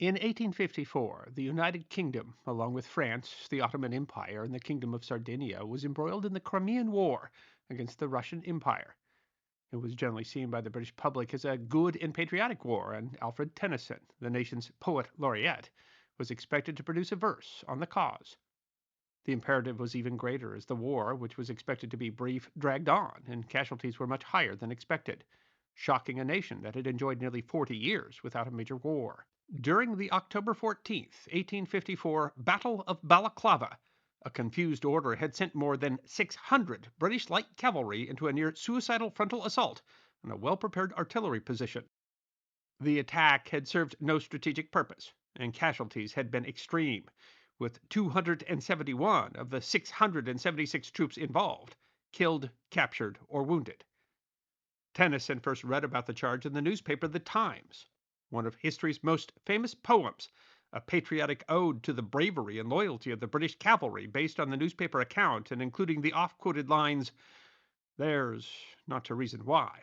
In 1854, the United Kingdom, along with France, the Ottoman Empire, and the Kingdom of Sardinia, was embroiled in the Crimean War against the Russian Empire. It was generally seen by the British public as a good and patriotic war, and Alfred Tennyson, the nation's poet laureate, was expected to produce a verse on the cause. The imperative was even greater as the war, which was expected to be brief, dragged on, and casualties were much higher than expected, shocking a nation that had enjoyed nearly 40 years without a major war. During the October 14th, 1854 Battle of Balaclava, a confused order had sent more than 600 British light cavalry into a near suicidal frontal assault on a well prepared artillery position. The attack had served no strategic purpose, and casualties had been extreme, with 271 of the 676 troops involved killed, captured, or wounded. Tennyson first read about the charge in the newspaper The Times, one of history's most famous poems, a patriotic ode to the bravery and loyalty of the British cavalry based on the newspaper account and including the oft quoted lines, "Theirs not to reason why,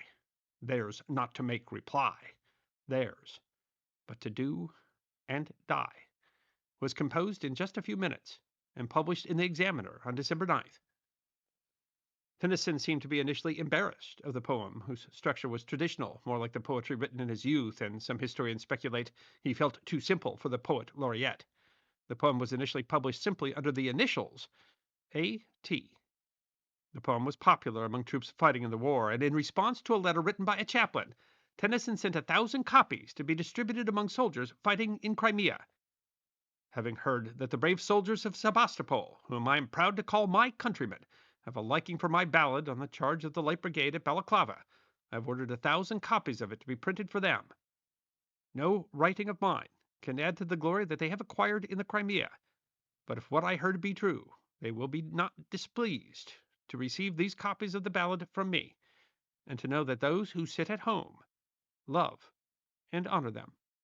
theirs not to make reply, theirs but to do and die," was composed in just a few minutes and published in the Examiner on December 9th. Tennyson seemed to be initially embarrassed of the poem, whose structure was traditional, more like the poetry written in his youth, and some historians speculate he felt too simple for the poet laureate. The poem was initially published simply under the initials A.T. The poem was popular among troops fighting in the war, and in response to a letter written by a chaplain, Tennyson sent 1,000 copies to be distributed among soldiers fighting in Crimea. Having heard that the brave soldiers of Sebastopol, whom I am proud to call my countrymen, have a liking for my ballad on the charge of the Light Brigade at Balaclava, I have ordered 1,000 copies of it to be printed for them. No writing of mine can add to the glory that they have acquired in the Crimea, but if what I heard be true, they will be not displeased to receive these copies of the ballad from me, and to know that those who sit at home love and honor them.